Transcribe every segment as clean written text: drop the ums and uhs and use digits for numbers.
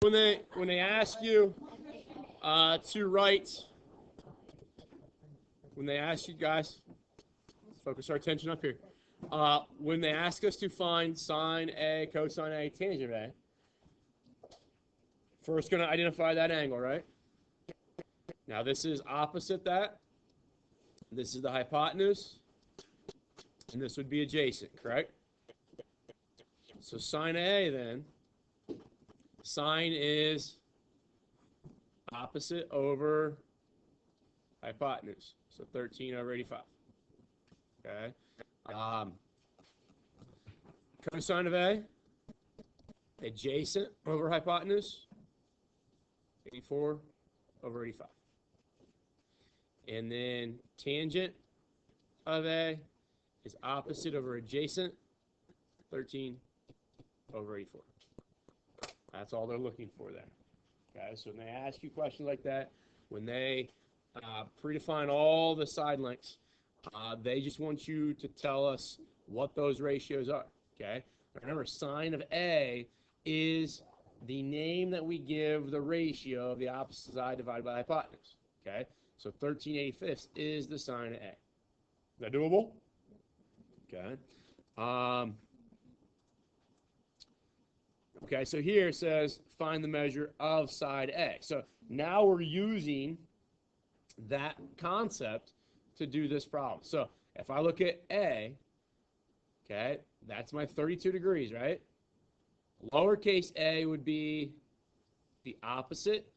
when they ask you to write, when they ask you guys, focus our attention up here. When they ask us to find sine A, cosine A, tangent A, first going to identify that angle, right? Now this is opposite that. This is the hypotenuse, and this would be adjacent, correct? So sine A then, sine is opposite over hypotenuse, so 13 over 85. Okay. Cosine of A, adjacent over hypotenuse, 84 over 85. And then tangent of A is opposite over adjacent, 13 over 84. That's all they're looking for there. Okay, so when they ask you questions like that, when they predefine all the side lengths, they just want you to tell us what those ratios are. Okay, remember, sine of A is the name that we give the ratio of the opposite side divided by the hypotenuse. Okay, so 13/85 is the sine of A. Is that doable? Okay. Okay, so here it says find the measure of side A. So now we're using that concept to do this problem. So if I look at A, okay, that's my 32 degrees, right? Lowercase a would be the opposite,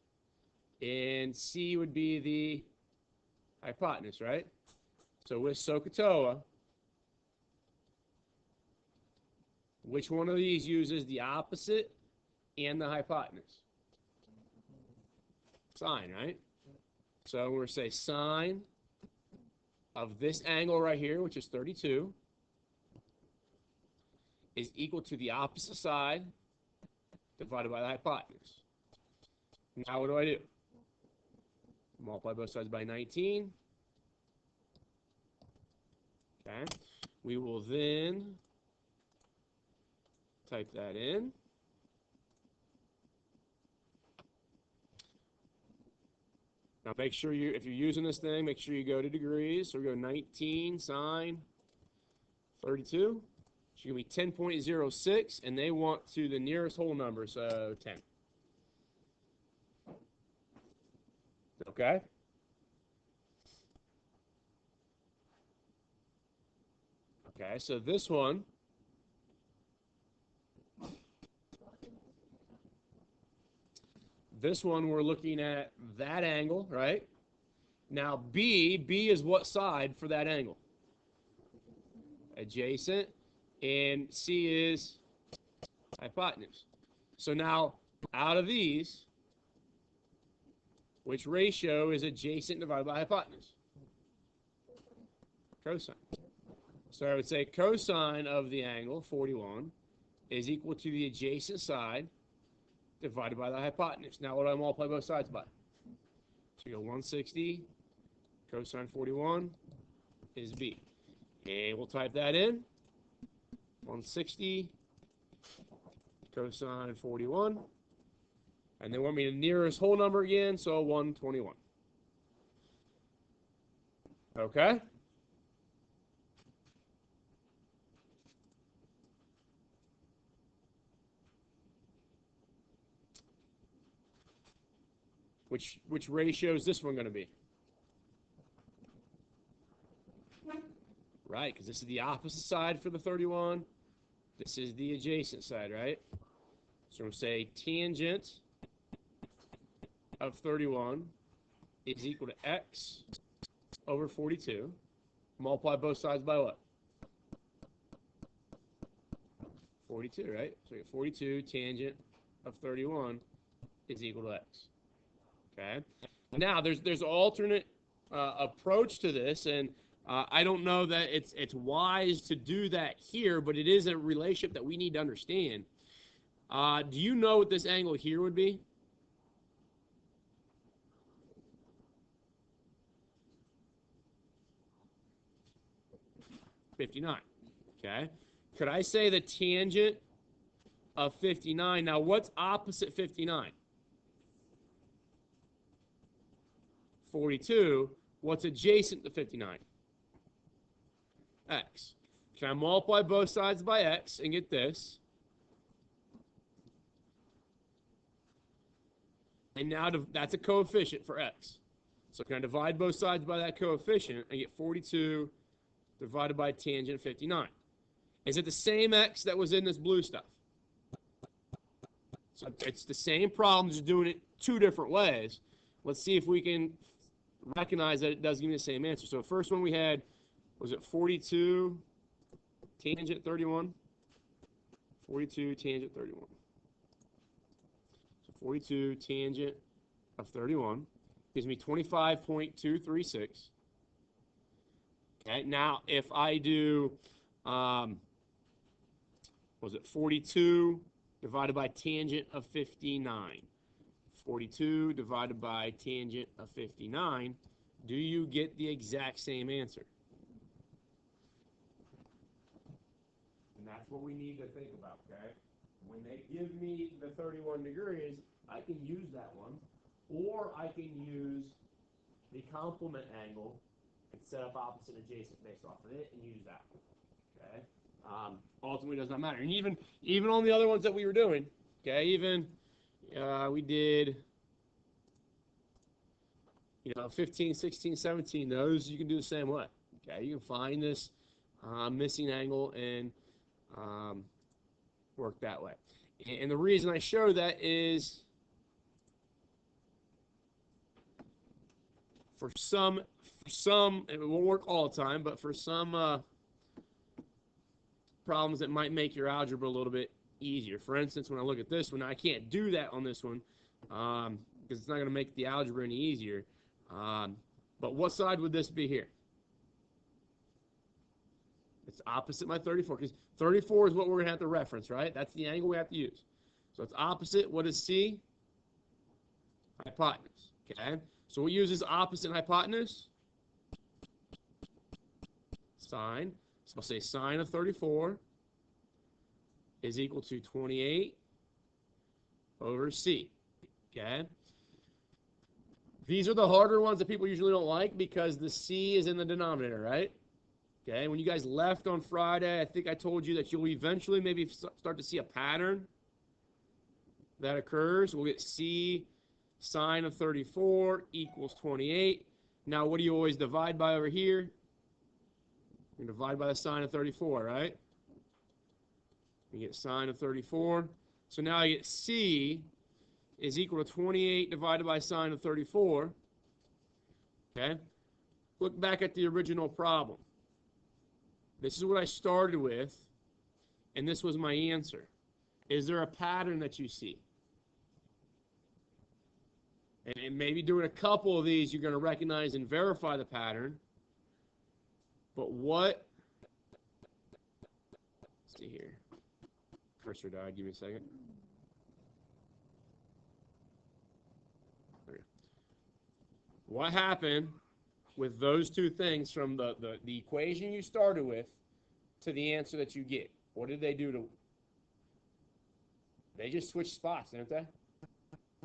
and C would be the hypotenuse, right? So with SOHCAHTOA, which one of these uses the opposite and the hypotenuse? Sine, right? So we're going to say sine of this angle right here, which is 32, is equal to the opposite side divided by the hypotenuse. Now what do? Multiply both sides by 19. Okay. We will then type that in. Now make sure you, if you're using this thing, make sure you go to degrees. So we go 19 sine 32. It's going to be 10.06, and they want to the nearest whole number, so 10. Okay? Okay, so this one, we're looking at that angle, right? Now B is what side for that angle? Adjacent, and C is hypotenuse. So now, out of these, which ratio is adjacent divided by hypotenuse? Cosine. So I would say cosine of the angle, 41, is equal to the adjacent side divided by the hypotenuse. Now what do I multiply both sides by? So you go 160, cosine 41 is B. And we'll type that in. 160 cosine 41. And they want me to nearest whole number again, so 121. Okay? Which ratio is this one going to be? Right, because this is the opposite side for the 31. This is the adjacent side, right? So we'll say tangent of 31 is equal to x over 42. Multiply both sides by what? 42, right? So we get 42 tangent of 31 is equal to x. Okay. Now there's an alternate approach to this, and I don't know that it's wise to do that here, but it is a relationship that we need to understand. Do you know what this angle here would be? $59. Okay. Could I say the tangent of 59. Now, what's opposite 59? 42. What's adjacent to 59? X. Can I multiply both sides by x and get this? And now that's a coefficient for x. So can I divide both sides by that coefficient and get 42 divided by tangent 59? Is it the same x that was in this blue stuff? So it's the same problem, just doing it two different ways. Let's see if we can recognize that it does give me the same answer. So the first one we had, was it 42 tangent 31? 42 tangent 31. So 42 tangent of 31 gives me 25.236. Okay, now if I do, was it 42 divided by tangent of 59? 42 divided by tangent of 59, do you get the exact same answer? And that's what we need to think about, okay? When they give me the 31 degrees, I can use that one, or I can use the complement angle and set up opposite adjacent based off of it and use that one, okay? Ultimately, it does not matter. And even on the other ones that we were doing, okay, even we did, 15, 16, 17, those you can do the same way, okay? You can find this missing angle and work that way. And the reason I show that is for some, it won't work all the time, but for some problems that might make your algebra a little bit easier. For instance, when I look at this one, I can't do that on this one because it's not going to make the algebra any easier. But what side would this be here? It's opposite my 34, because 34 is what we're going to have to reference, right? That's the angle we have to use. So it's opposite. What is C? Hypotenuse, okay? So what uses opposite and hypotenuse? Sine. So I'll say sine of 34 is equal to 28 over C, okay? These are the harder ones that people usually don't like because the C is in the denominator, right? Okay, when you guys left on Friday, I think I told you that you'll eventually maybe start to see a pattern that occurs. We'll get C sine of 34 equals 28. Now, what do you always divide by over here? You divide by the sine of 34, right? You get sine of 34. So now I get C is equal to 28 divided by sine of 34. Okay? Look back at the original problem. This is what I started with, and this was my answer. Is there a pattern that you see? And maybe doing a couple of these, you're going to recognize and verify the pattern. But what? Let's see here. Cursor died. Give me a second. There we go. What happened with those two things from the equation you started with to the answer that you get? What did they do to? They just switched spots, didn't they?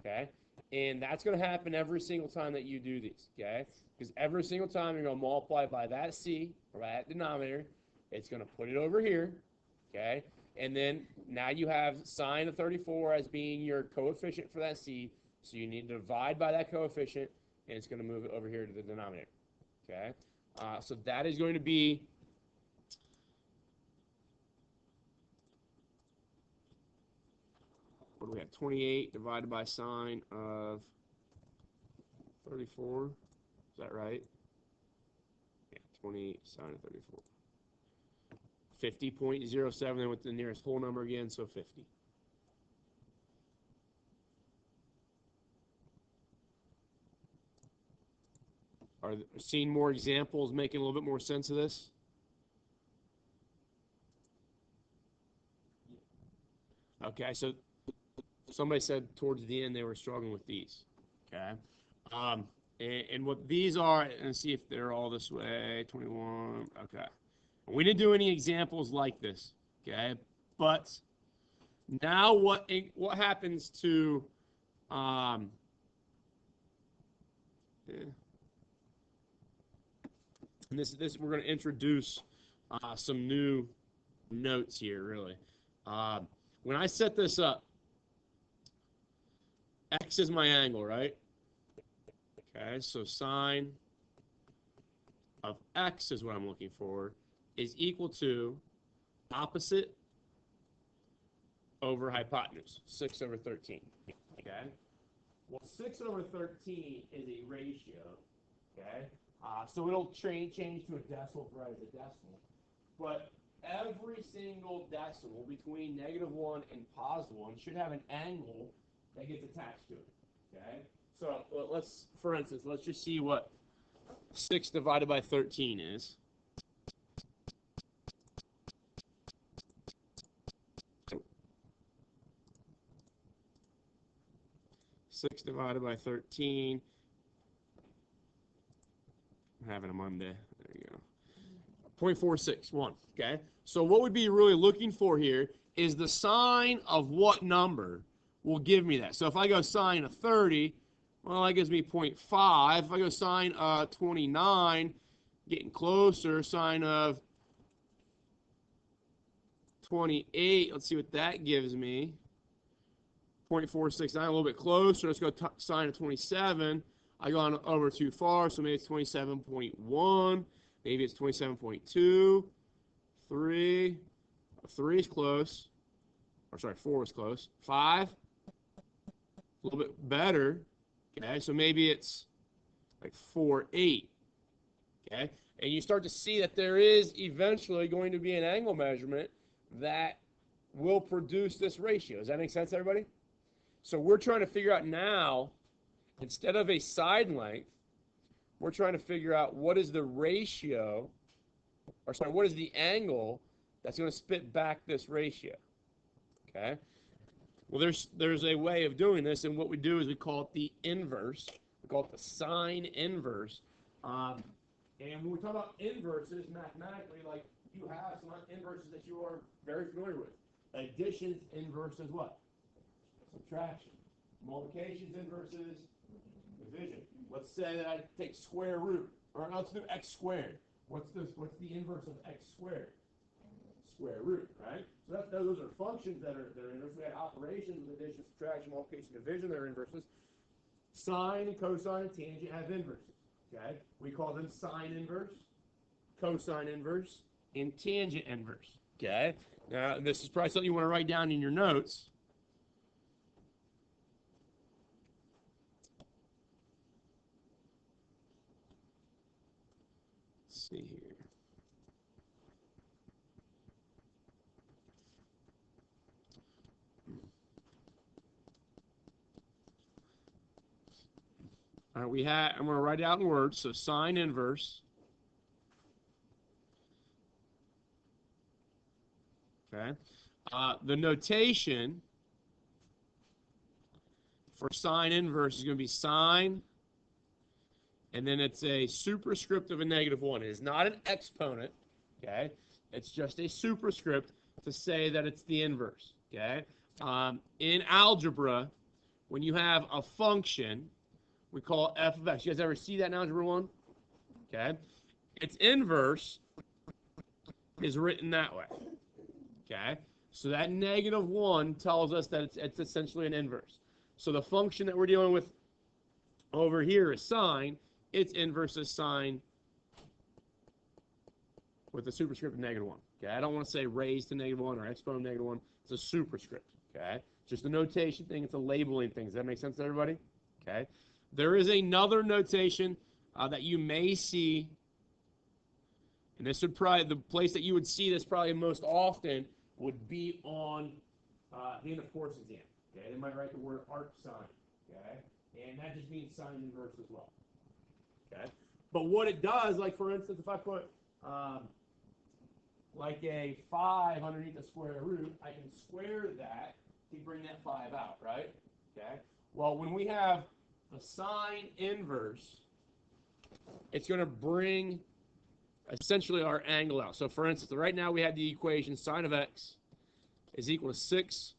Okay. And that's going to happen every single time that you do these, okay? Because every single time you're going to multiply by that C, or by that denominator, it's going to put it over here, okay? And then now you have sine of 34 as being your coefficient for that C, so you need to divide by that coefficient, and it's going to move it over here to the denominator, okay? So that is going to be what do we have? 28 divided by sine of 34. Is that right? Yeah, 28 sine of 34. 50.07, then with the nearest whole number again, so 50. Are seeing more examples making a little bit more sense of this? Okay, so somebody said towards the end they were struggling with these. Okay. And what these are, and see if they're all this way, 21, okay. We didn't do any examples like this, okay? But Now what happens to and this we're going to introduce some new notes here, really. When I set this up, x is my angle, right? Okay, so sine of x is what I'm looking for, is equal to opposite over hypotenuse, 6 over 13. Okay? Well, 6 over 13 is a ratio. Okay? So it'll change to a decimal right as a decimal. But every single decimal between -1 and +1 should have an angle that gets attached to it. Okay? So let's, for instance, let's just see what 6 divided by 13 is. Six divided by 13. I'm having a Monday. There you go. 0.461. Okay. So what we'd be really looking for here is the sine of what number will give me that. So if I go sine of 30, well, that gives me 0.5. If I go sine of 29, getting closer, sine of 28, let's see what that gives me. 0.469, a little bit closer. Let's go sine of 27. I gone over too far, so maybe it's 27.1. Maybe it's 27.2. 3. 3 is close. Or sorry, 4 is close. 5. A little bit better. Okay, so maybe it's like 4.8. Okay, and you start to see that there is eventually going to be an angle measurement that will produce this ratio. Does that make sense, everybody? So we're trying to figure out now, instead of a side length, we're trying to figure out what is the ratio, or sorry, what is the angle that's going to spit back this ratio. Okay? Well, there's a way of doing this, and what we do is we call it the inverse. We call it the sine inverse. And when we talk about inverses, mathematically, like you have some inverses that you are very familiar with. Addition's inverse is what? Subtraction. Multiplication's inverses division. Let's say that I take square root, or let's do x squared. What's the inverse of x squared? Square root, right? So those are functions that are inverse. We had operations, addition, subtraction, multiplication, division. They're inverses. Sine and cosine and tangent have inverses. Okay, we call them sine inverse, cosine inverse, and tangent inverse. Okay, now this is probably something you want to write down in your notes. Let's see here. All right, I'm going to write it out in words. So sine inverse. Okay. The notation for sine inverse is going to be sine, and then it's a superscript of a -1. It is not an exponent. Okay. It's just a superscript to say that it's the inverse. Okay. In algebra, when you have a function, we call f of x. You guys ever see that in Algebra 1? Okay. Its inverse is written that way. Okay. So that -1 tells us that it's essentially an inverse. So the function that we're dealing with over here is sine. Its inverse is sine with a superscript of -1. Okay. I don't want to say raised to -1 or exponent of -1. It's a superscript. Okay. Just a notation thing. It's a labeling thing. Does that make sense to everybody? Okay. There is another notation that you may see, and this would probably, the place that you would see this probably most often would be on the end of course exam. Okay, they might write the word arc sine. Okay, and that just means sine inverse as well. Okay, but what it does, like for instance, if I put like a 5 underneath the square root, I can square that to bring that 5 out, right? Okay. Well, when we have the sine inverse, it's going to bring essentially our angle out. So for instance, right now we have the equation sine of x is equal to 6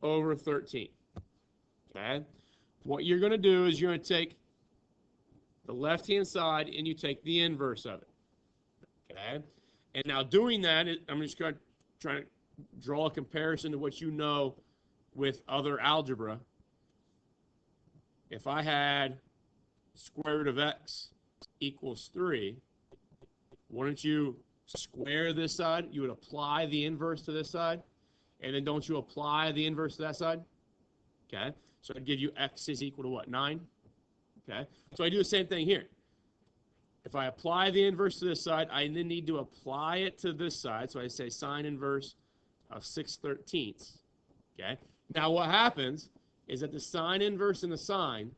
over 13. Okay? What you're going to do is you're going to take the left-hand side and you take the inverse of it. Okay? And now doing that, I'm just going to try to draw a comparison to what you know with other algebra. If I had square root of x equals 3, wouldn't you square this side? You would apply the inverse to this side, and then don't you apply the inverse to that side? Okay, so I'd give you x is equal to what, 9? Okay, so I do the same thing here. If I apply the inverse to this side, I then need to apply it to this side, so I say sine inverse of 6/13. Okay, now what happens is that the sine inverse and the sine,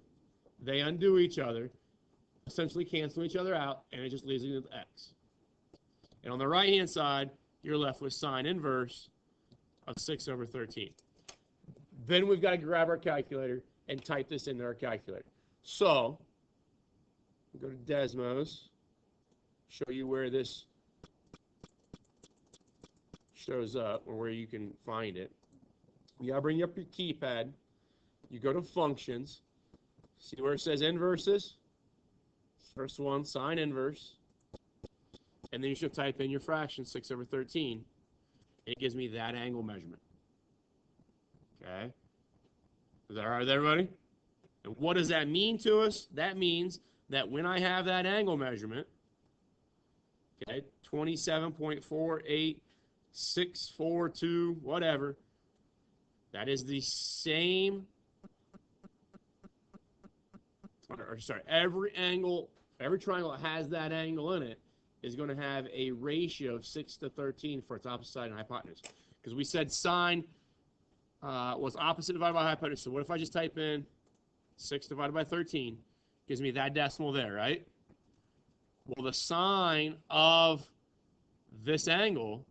they undo each other, essentially cancel each other out, and it just leaves you with x. And on the right-hand side, you're left with sine inverse of 6/13. Then we've got to grab our calculator and type this into our calculator. So, go to Desmos, show you where this shows up or where you can find it. You got to bring up your keypad. You go to functions. See where it says inverses? First one, sine inverse. And then you should type in your fraction, 6/13. It gives me that angle measurement. Okay? Is that all right with everybody? And what does that mean to us? That means that when I have that angle measurement, okay, 27.48642, whatever, that is the same, or sorry, every triangle that has that angle in it is going to have a ratio of 6/13 for its opposite side and hypotenuse. Because we said sine was opposite divided by hypotenuse. So what if I just type in 6 divided by 13? Gives me that decimal there, right? Well, the sine of this angle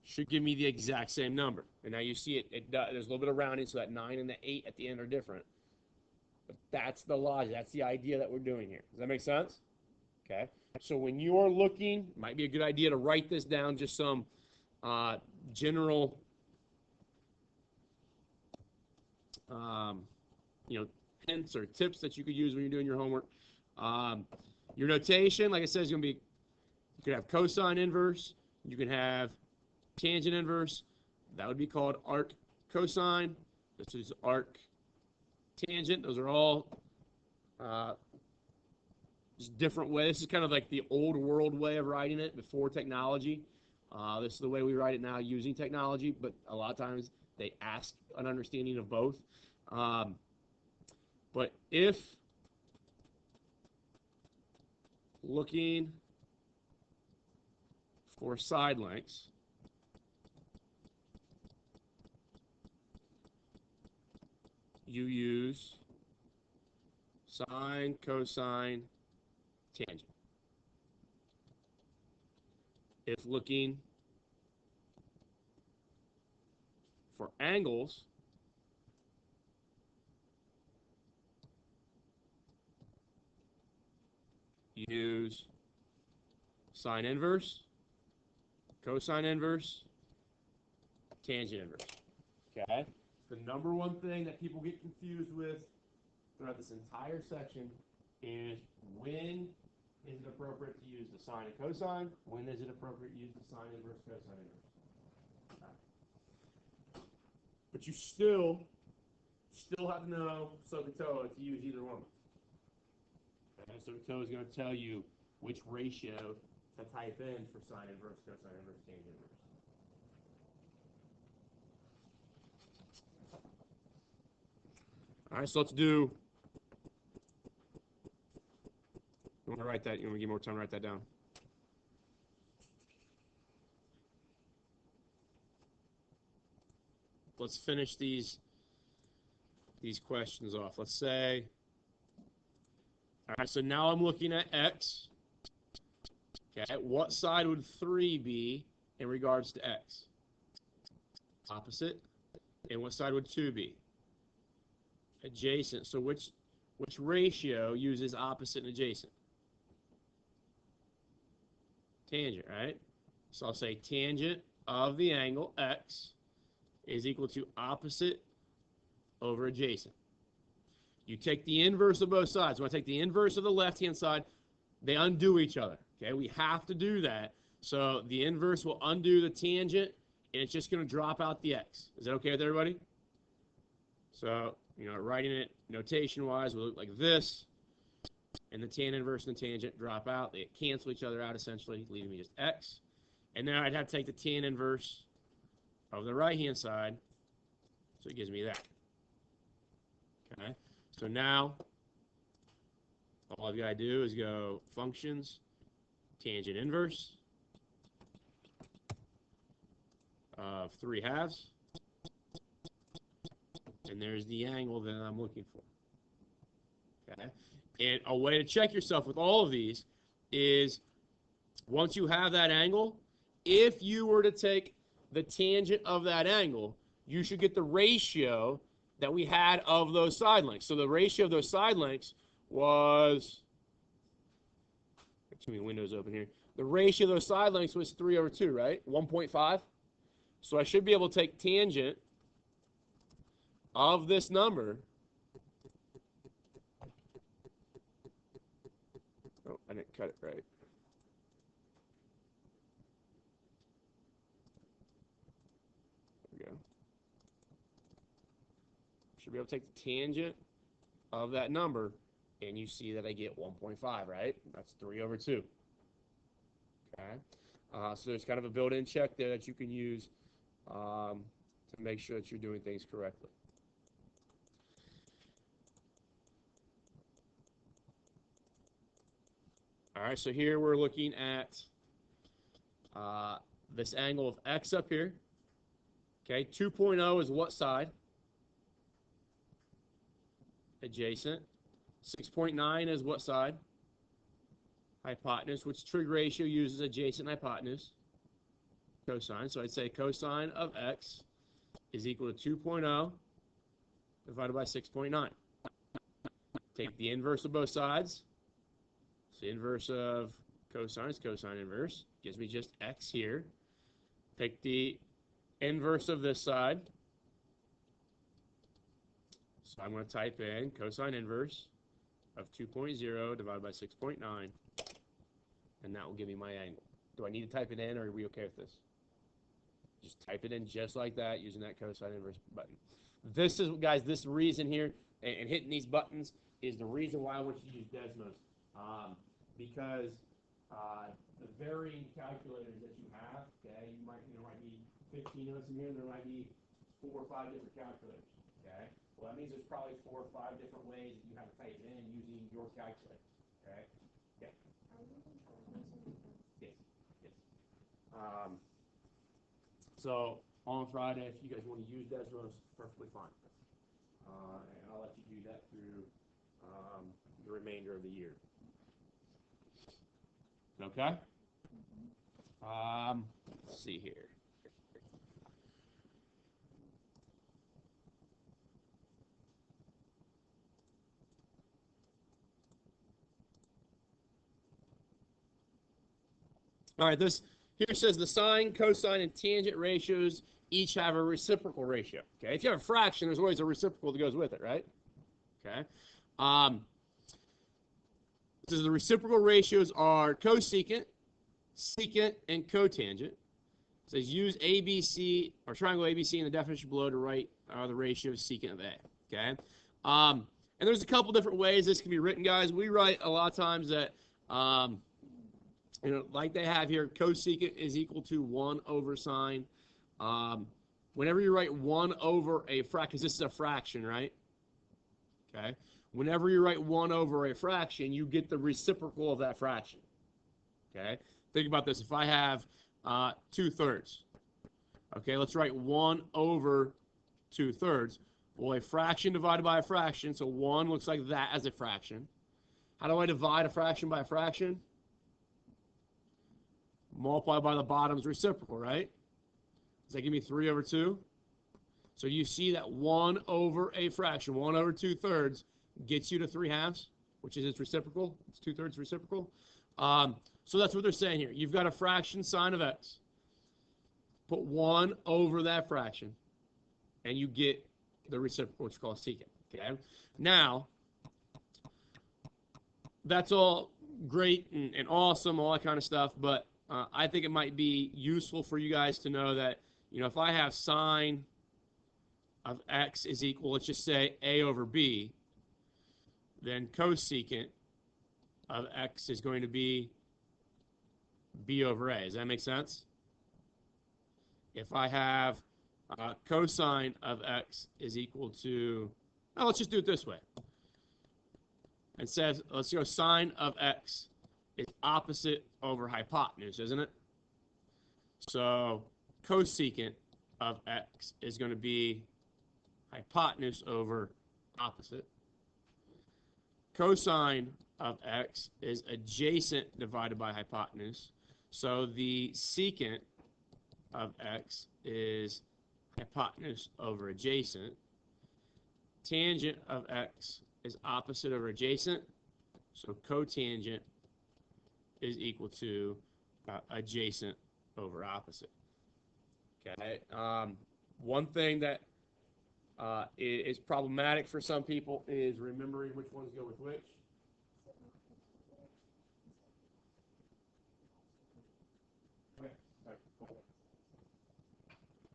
should give me the exact same number. And now you see there's a little bit of rounding, so that 9 and the 8 at the end are different. But that's the logic. That's the idea that we're doing here. Does that make sense? Okay. So when you are looking, it might be a good idea to write this down, just some general, hints or tips that you could use when you're doing your homework. Your notation, like I said, is going to be, you could have cosine inverse, you can have tangent inverse. That would be called arc cosine. This is arc tangent. Those are all just different ways. This is kind of like the old world way of writing it before technology. This is the way we write it now using technology, but a lot of times they ask an understanding of both. But if looking for side lengths, you use sine, cosine, tangent. If looking for angles, use sine inverse, cosine inverse, tangent inverse. Okay? The number one thing that people get confused with throughout this entire section is when is it appropriate to use the sine and cosine? When is it appropriate to use the sine inverse, cosine inverse? Okay. But you still have to know SOHCAHTOA to use either one. Okay, SOHCAHTOA is going to tell you which ratio to type in for sine inverse, cosine inverse, tangent inverse. All right, so let's do. You want to write that? You want to give more time to write that down? Let's finish these questions off. Let's say, all right, so now I'm looking at x. Okay, what side would 3 be in regards to x? Opposite. And what side would 2 be? Adjacent. So which ratio uses opposite and adjacent? Tangent, right? So I'll say tangent of the angle x is equal to opposite over adjacent. You take the inverse of both sides. When I take the inverse of the left-hand side, they undo each other. Okay, we have to do that. So the inverse will undo the tangent, and it's just going to drop out the x. Is that okay with everybody? So, writing it notation-wise will look like this. And the tan inverse and the tangent drop out. They cancel each other out, essentially, leaving me just x. And now I'd have to take the tan inverse of the right-hand side. So it gives me that. Okay. So now, all I've got to do is go functions, tangent inverse of 3/2. And there's the angle that I'm looking for. Okay. And a way to check yourself with all of these is once you have that angle, if you were to take the tangent of that angle, you should get the ratio that we had of those side lengths. So the ratio of those side lengths was, too many windows open here. The ratio of those side lengths was 3/2, right? 1.5. So I should be able to take tangent of this number. Oh, I didn't cut it right. There we go. Should be able to take the tangent of that number, and you see that I get 1.5, right? That's 3/2. Okay. So there's kind of a built-in check there that you can use to make sure that you're doing things correctly. All right, so here we're looking at this angle of x up here. Okay, 2.0 is what side? Adjacent. 6.9 is what side? Hypotenuse, which trig ratio uses adjacent hypotenuse? Cosine. So I'd say cosine of x is equal to 2.0 divided by 6.9. Take the inverse of both sides. So inverse of cosine is cosine inverse. Gives me just x here. Take the inverse of this side. So I'm going to type in cosine inverse of 2.0 divided by 6.9. And that will give me my angle. Do I need to type it in, or are we okay with this? Just type it in just like that using that cosine inverse button. This is, guys, this reason here, and hitting these buttons is the reason why I want you to use Desmos. Because the varying calculators that you have, okay, there might be 15 of us in here, and there might be 4 or 5 different calculators, okay? Well, that means there's probably 4 or 5 different ways that you have to type it in using your calculator, okay? Yeah. Yes. Yes. So on Friday, if you guys want to use Desmos, perfectly fine. And I'll let you do that through the remainder of the year. Okay? Let's see here. All right, this here says the sine, cosine, and tangent ratios each have a reciprocal ratio. Okay, if you have a fraction, there's always a reciprocal that goes with it, right? Okay. This is the reciprocal ratios are cosecant, secant, and cotangent. It says use ABC or triangle ABC in the definition below to write the ratio of secant of A. Okay. And there's a couple different ways this can be written, guys. We write a lot of times that like they have here, cosecant is equal to 1 over sine. Whenever you write 1 over a fraction, because this is a fraction, right? Okay. Whenever you write 1 over a fraction, you get the reciprocal of that fraction. Okay. Think about this. If I have 2/3, okay, let's write 1 over 2/3. Well, a fraction divided by a fraction, so 1 looks like that as a fraction. How do I divide a fraction by a fraction? Multiply by the bottom's reciprocal, right? Does that give me 3/2? So you see that 1 over a fraction, 1 over 2/3, gets you to 3/2, which is its reciprocal. It's 2/3 reciprocal. So that's what they're saying here. You've got a fraction sine of x. put 1 over that fraction, and you get the reciprocal, which is called secant. Okay. Now, that's all great and awesome, all that kind of stuff, but I think it might be useful for you guys to know that, if I have sine of x is equal, let's just say a over b, then cosecant of x is going to be b over a. Does that make sense? If I have cosine of x is equal to, let's just do it this way. It says, let's go sine of x is opposite over hypotenuse, isn't it? So cosecant of x is going to be hypotenuse over opposite. Cosine of x is adjacent divided by hypotenuse. So the secant of x is hypotenuse over adjacent. Tangent of x is opposite over adjacent. So cotangent is equal to adjacent over opposite. Okay. One thing that is problematic for some people is remembering which ones go with which. Okay. All right. Cool.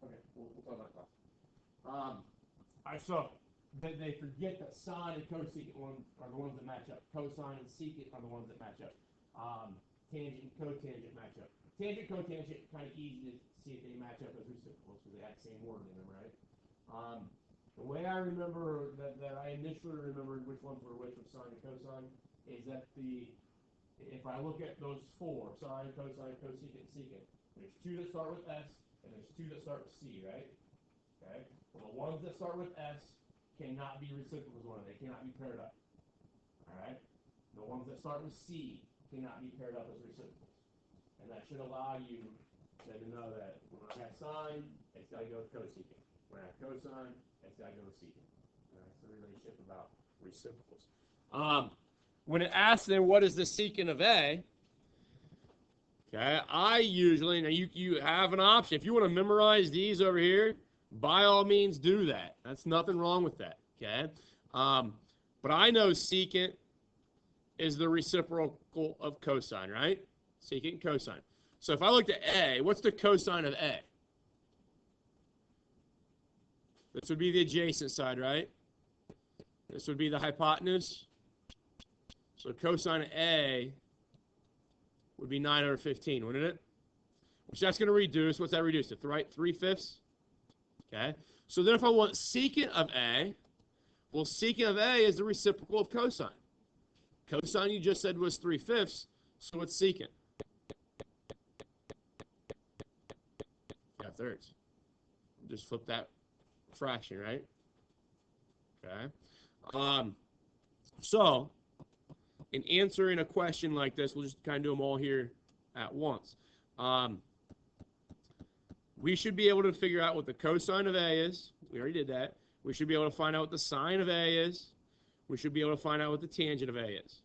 Okay. We'll talk about that. So they forget that sine and cosecant are the ones that match up. Cosine and secant are the ones that match up. Tangent and cotangent match up. Tangent, cotangent, kind of easy to see if they match up as reciprocals because they have the same word in them, right? The way I remember that I initially remembered which ones were which with sine and cosine is that if I look at those 4, sine, cosine, cosecant, secant, there's 2 that start with S and there's 2 that start with C, right? Okay. Well, the ones that start with S cannot be reciprocals one. They cannot be paired up. All right. The ones that start with C cannot be paired up as reciprocals, and that should allow you then to know that when I have sine, it's got to go with cosecant. When I have cosine, it's got to go with secant. That's the relationship about reciprocals. When it asks then what is the secant of A, okay, I usually, now you have an option. If you want to memorize these over here, by all means do that. That's nothing wrong with that, okay? But I know secant is the reciprocal of cosine, right? Secant and cosine. So if I looked at A, what's the cosine of A? This would be the adjacent side, right? This would be the hypotenuse. So cosine of A would be 9 over 15, wouldn't it? Which that's going to reduce. What's that reduce to? Right? 3/5? Okay. So then if I want secant of A, well, secant of A is the reciprocal of cosine. Cosine you just said was 3/5, so what's secant? 5/3. Just flip that fraction, right? Okay. So in answering a question like this, we'll just kind of do them all here at once. We should be able to figure out what the cosine of A is. We already did that. We should be able to find out what the sine of A is. We should be able to find out what the tangent of A is.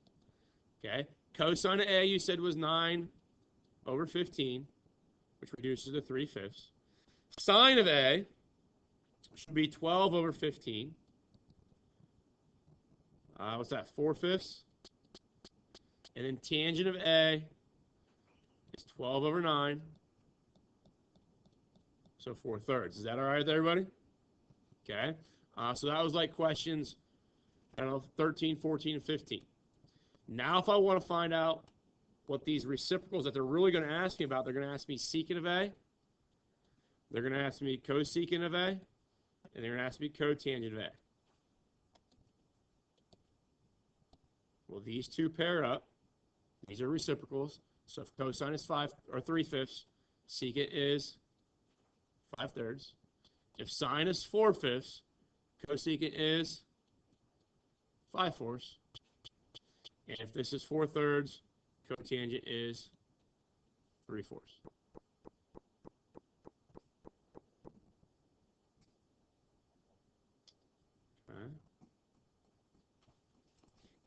Okay? Cosine of A you said was 9 over 15, which reduces to 3/5. Sine of A should be 12 over 15. What's that? 4/5. And then tangent of A is 12 over 9. So 4/3. Is that all right with everybody? Okay. So that was like questions, 13, 14, and 15. Now if I want to find out what these reciprocals that they're really going to ask me about, they're going to ask me secant of A. They're going to ask me cosecant of A. And they're going to ask me cotangent of A. Well, these two pair up. These are reciprocals. So if cosine is 5 or 3/5, secant is 5/3. If sine is 4/5, cosecant is 5/4. And if this is 4/3, cotangent is 3/4. Okay.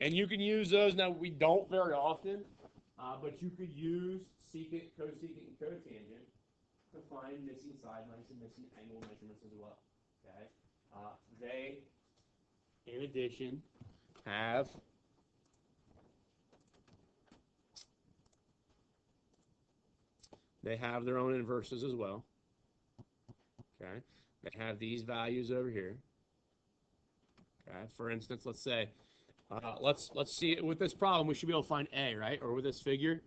And you can use those. Now, we don't very often, but you could use secant, cosecant, and cotangent to find missing side lengths and missing angle measurements as well. Okay. They, in addition, have their own inverses as well. Okay. They have these values over here. Okay. For instance, let's say, let's see, with this problem, we should be able to find A, right? Or with this figure.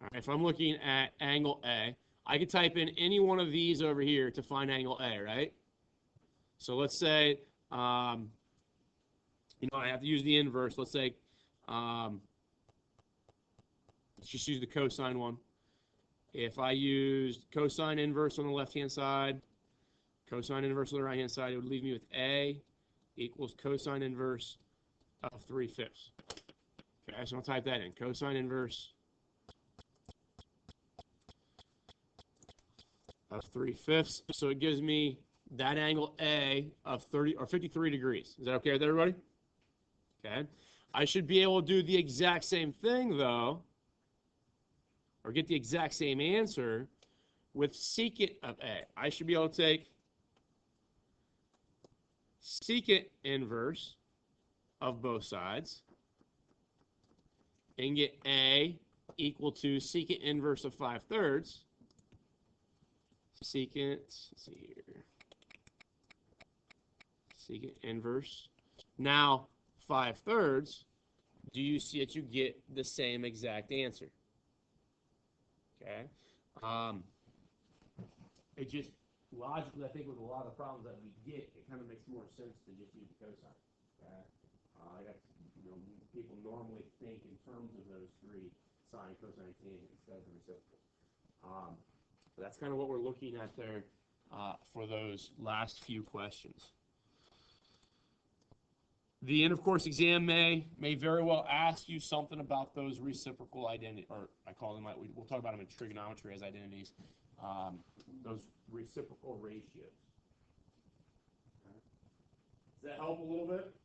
All right, if I'm looking at angle A, I could type in any one of these over here to find angle A, right? So let's say, I have to use the inverse. Let's say, let's just use the cosine one. If I used cosine inverse on the left-hand side, cosine inverse on the right-hand side, it would leave me with A equals cosine inverse of 3/5. Okay, so I'll type that in. Cosine inverse of 3/5. So it gives me that angle A of 30 or 53 degrees. Is that okay with everybody? Okay. I should be able to do the exact same thing, though, or get the exact same answer with secant of A. I should be able to take secant inverse of both sides and get A equal to secant inverse of 5/3. Secant, let's see here. Secant inverse. Now, 5/3, do you see that you get the same exact answer? Okay. It just, logically, I think with a lot of the problems that we get, it kind of makes more sense to just use the cosine. Okay. People normally think in terms of those three, sine, cosine, tangent, instead of the reciprocal. So that's kind of what we're looking at there for those last few questions. The end of course exam may very well ask you something about those reciprocal identity, or I call them, we'll talk about them in trigonometry as identities, those reciprocal ratios. Okay. Does that help a little bit?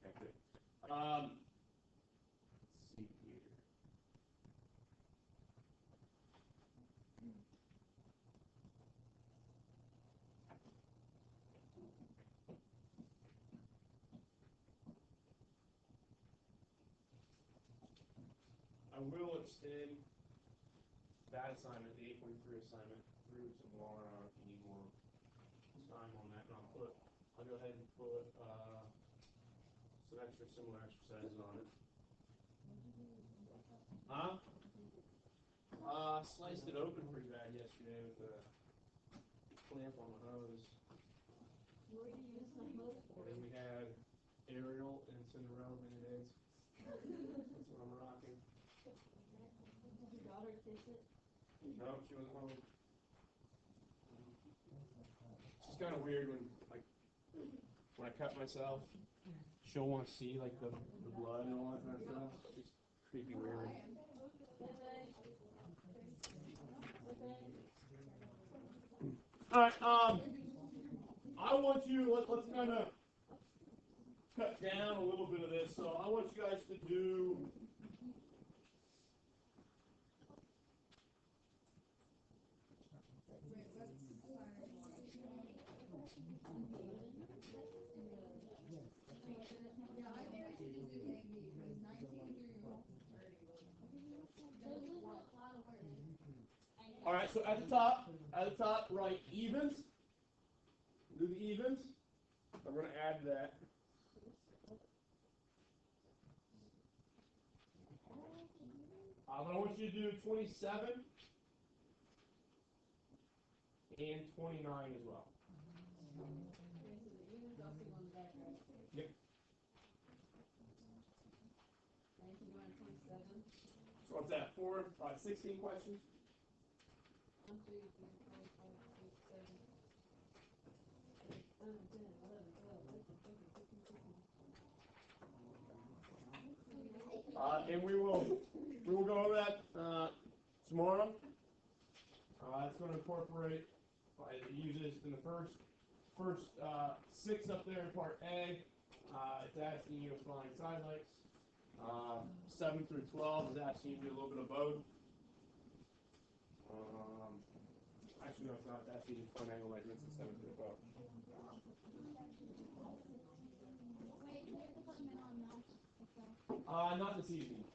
Okay, good. Let's see here. I will extend that assignment, the 8.3 assignment, through tomorrow if you need more time on that. And I'll go ahead and put some extra similar exercises on it. Sliced it open pretty bad yesterday with a clamp on the hose. And we had Ariel and Cinderella Band-Aids. That's what I'm rocking. Did your daughter kiss it? No, she wasn't home. It's kind of weird when I cut myself, she'll want to see like the blood and all that kind of stuff. It's creepy weird. All right, I want you, let's kind of cut down a little bit of this. So I want you guys to do all right, so at the top, write evens. Do the evens. I'm going to add that. I want you to do 27 and 29 as well. Yep. So what's that, 16 questions? And we will go over that tomorrow. It's going to incorporate, it uses in the first 6 up there in part A. It's asking you to find side lengths. 7 through 12 is asking you to do a little bit of both. Actually, no, it's not. That's using front angle measurements instead of the bow. Not this evening.